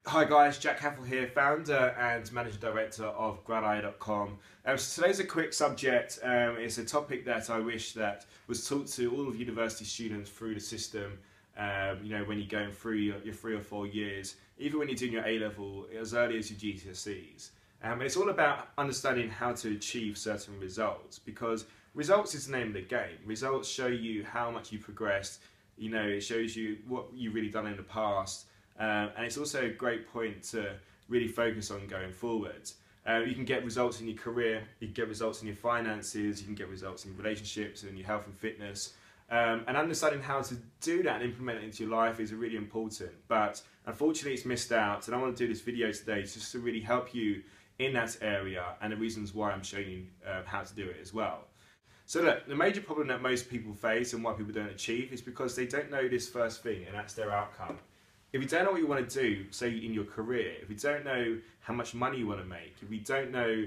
Hi guys, Jack Haffel here, founder and managing director of Gradeye.com. So today's a quick subject. It's a topic that I wish that was taught to all of university students through the system. When you're going through your 3 or 4 years, even when you're doing your A-level, as early as your GCSEs. It's all about understanding how to achieve certain results, because results is the name of the game. Results show you how much you progressed. It shows you what you've really done in the past. And it's also a great point to really focus on going forward. You can get results in your career, you can get results in your finances, you can get results in relationships and your health and fitness. And understanding how to do that and implement it into your life is really important. But unfortunately it's missed out, and I want to do this video today just to really help you in that area and the reasons why I'm showing you how to do it as well. So look, the major problem that most people face and why people don't achieve is because they don't know this first thing, and that's their outcome. If you don't know what you want to do, say in your career, if you don't know how much money you want to make, if you don't know,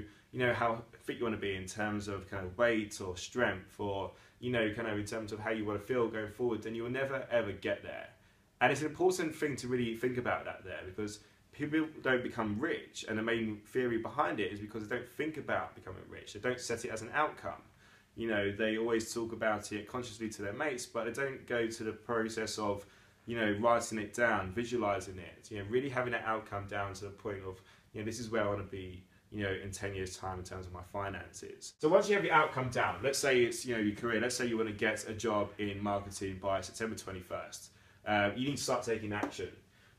how fit you want to be in terms of kind of weight or strength, or, kind of in terms of how you want to feel going forward, then you will never ever get there. And it's an important thing to really think about that there, because people don't become rich, and the main theory behind it is because they don't think about becoming rich. They don't set it as an outcome. They always talk about it consciously to their mates, but they don't go to the process of writing it down, visualizing it, really having that outcome down to the point of, this is where I want to be, in 10 years time in terms of my finances. So once you have your outcome down, let's say it's, your career, let's say you want to get a job in marketing by September 21st, you need to start taking action.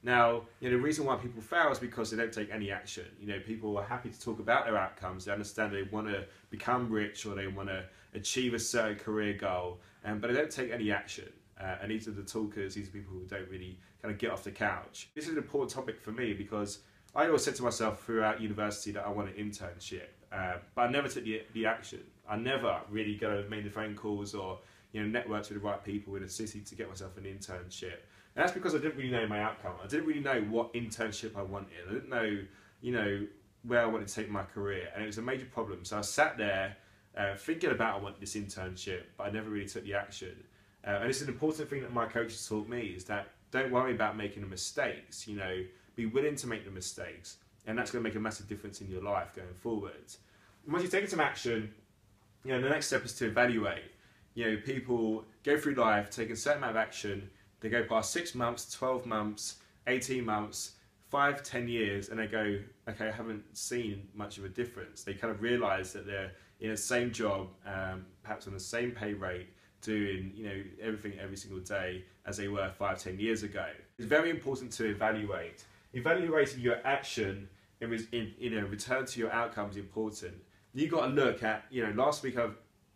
Now, the reason why people fail is because they don't take any action. People are happy to talk about their outcomes. They understand they want to become rich or they want to achieve a certain career goal, but they don't take any action. And these are the talkers, these are people who don't really kind of get off the couch. This is an important topic for me because I always said to myself throughout university that I want an internship, but I never took the action. I never really made the phone calls or networked with the right people in the city to get myself an internship. And that's because I didn't really know my outcome. I didn't really know what internship I wanted. I didn't know, where I wanted to take my career, and it was a major problem. So I sat there thinking about I want this internship, but I never really took the action. And it's an important thing that my coaches taught me, is that don't worry about making the mistakes, be willing to make the mistakes, and that's going to make a massive difference in your life going forward. And once you've taken some action, the next step is to evaluate. People go through life, take a certain amount of action, they go past 6 months, 12 months, 18 months, 5, 10 years, and they go, okay, I haven't seen much of a difference. They kind of realise that they're in the same job, perhaps on the same pay rate, doing everything every single day as they were 5, 10 years ago. It's very important to evaluate. Evaluating your action in return to your outcome is important. You've got to look at, last week I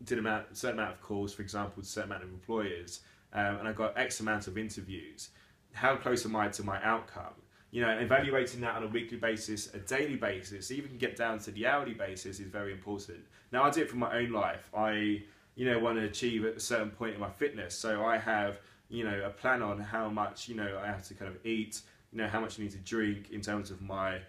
did a certain amount of calls, for example, to a certain amount of employers, and I got X amount of interviews. How close am I to my outcome? Evaluating that on a weekly basis, a daily basis, even get down to the hourly basis is very important. Now I do it for my own life. I want to achieve at a certain point in my fitness. So I have, a plan on how much, I have to kind of eat, how much I need to drink in terms of my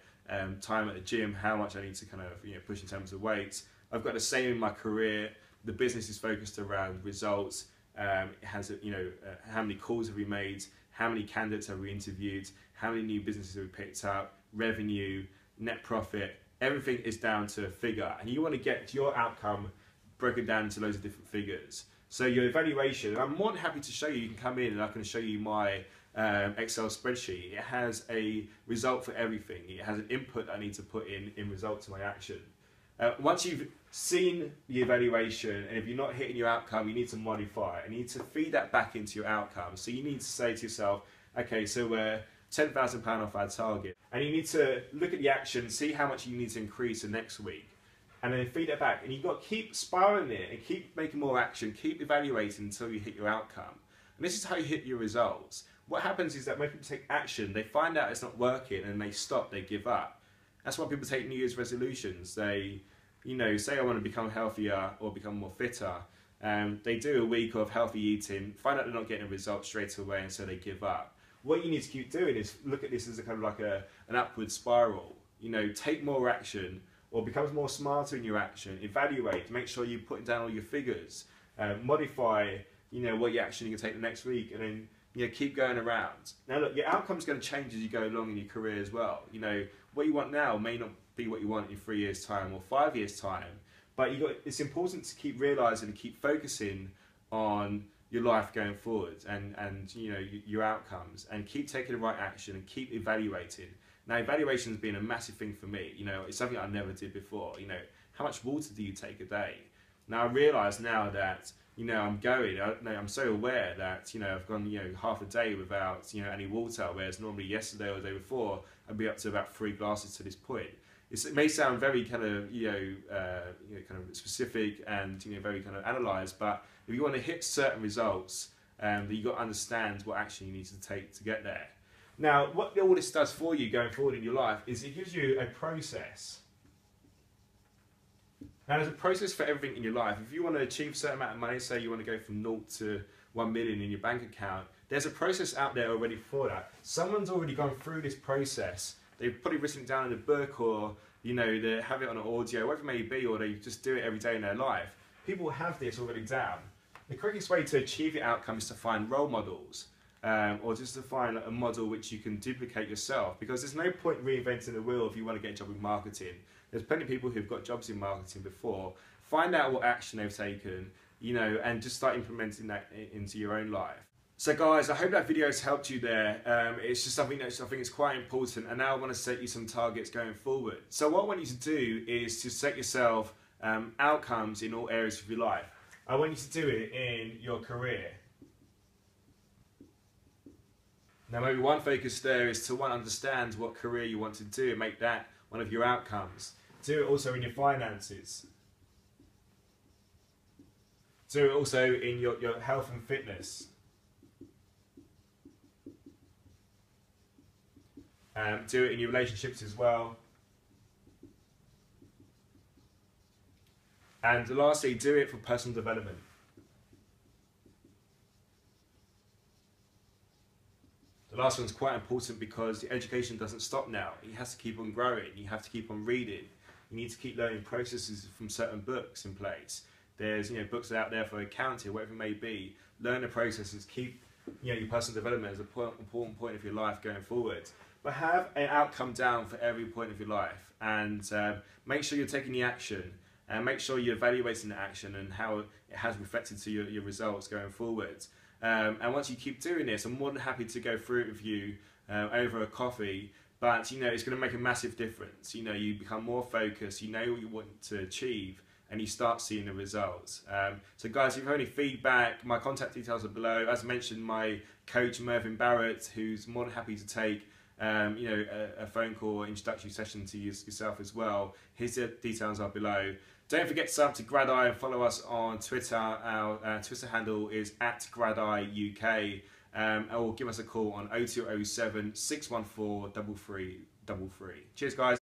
time at the gym, how much I need to kind of, push in terms of weight. I've got the same in my career. The business is focused around results. It has, how many calls have we made? How many candidates have we interviewed? How many new businesses have we picked up? Revenue, net profit, everything is down to a figure. And you want to get your outcome broken down into loads of different figures. So your evaluation, I'm more than happy to show you. You can come in and I can show you my Excel spreadsheet. It has a result for everything. It has an input that I need to put in result to my action. Once you've seen the evaluation, and if you're not hitting your outcome, you need to modify it. And you need to feed that back into your outcome. So you need to say to yourself, okay, so we're £10,000 off our target. And you need to look at the action, see how much you need to increase the next week, and then feed it back. And you've got to keep spiraling it and keep making more action, keep evaluating until you hit your outcome. And this is how you hit your results. What happens is that when people take action, they find out it's not working and they stop, they give up. That's why people take New Year's resolutions. They, say I want to become healthier or become more fitter. They do a week of healthy eating, find out they're not getting a result straight away, and so they give up. What you need to keep doing is look at this as a kind of like an upward spiral. Take more action, or becomes more smarter in your action, evaluate, make sure you're putting down all your figures, modify, what your action you can take the next week, and then, keep going around. Now look, your outcome's going to change as you go along in your career as well. What you want now may not be what you want in 3 years' time or 5 years' time, but it's important to keep realising and keep focusing on your life going forward and your outcomes, and keep taking the right action and keep evaluating. Now, evaluation has been a massive thing for me. It's something I never did before. How much water do you take a day? Now I realise now that I'm so aware that I've gone half a day without any water, whereas normally yesterday or the day before I'd be up to about 3 glasses to this point. It may sound very kind of kind of specific and very kind of analysed, but if you want to hit certain results, you've got to understand what action you need to take to get there. Now, what all this does for you going forward in your life is it gives you a process. Now, there's a process for everything in your life. If you want to achieve a certain amount of money, say you want to go from 0 to 1 million in your bank account, there's a process out there already for that. Someone's already gone through this process. They've probably written it down in a book, or they have it on an audio, whatever it may be, or they just do it every day in their life. People have this already down. The quickest way to achieve your outcome is to find role models, or just to find a model which you can duplicate yourself, because there's no point reinventing the wheel if you want to get a job in marketing. There's plenty of people who've got jobs in marketing before. Find out what action they've taken, and just start implementing that into your own life. So guys, I hope that video has helped you there. It's just something that I think is quite important, and now I want to set you some targets going forward. So what I want you to do is to set yourself outcomes in all areas of your life. I want you to do it in your career. Now maybe one focus there is to understand what career you want to do and make that one of your outcomes. Do it also in your finances. Do it also in your health and fitness. Do it in your relationships as well. And lastly, do it for personal development. The last one's quite important because the education doesn't stop now. It has to keep on growing. You have to keep on reading. You need to keep learning processes from certain books in place. There's books out there for accounting, whatever it may be. Learn the processes. Keep your personal development as an important point of your life going forward. But have an outcome down for every point of your life, and make sure you're taking the action, and make sure you're evaluating the action and how it has reflected to your results going forward. And once you keep doing this, I'm more than happy to go through it with you over a coffee. But it's going to make a massive difference. You become more focused. You know what you want to achieve, and you start seeing the results. So guys, if you have any feedback, my contact details are below. As mentioned, my coach Mervyn Barrett, who's more than happy to take a phone call introductory session to yourself as well. His details are below. Don't forget to sub to GradEye and follow us on Twitter. Our Twitter handle is @GradEyeUK. Or give us a call on 0207 614 3333. Cheers guys.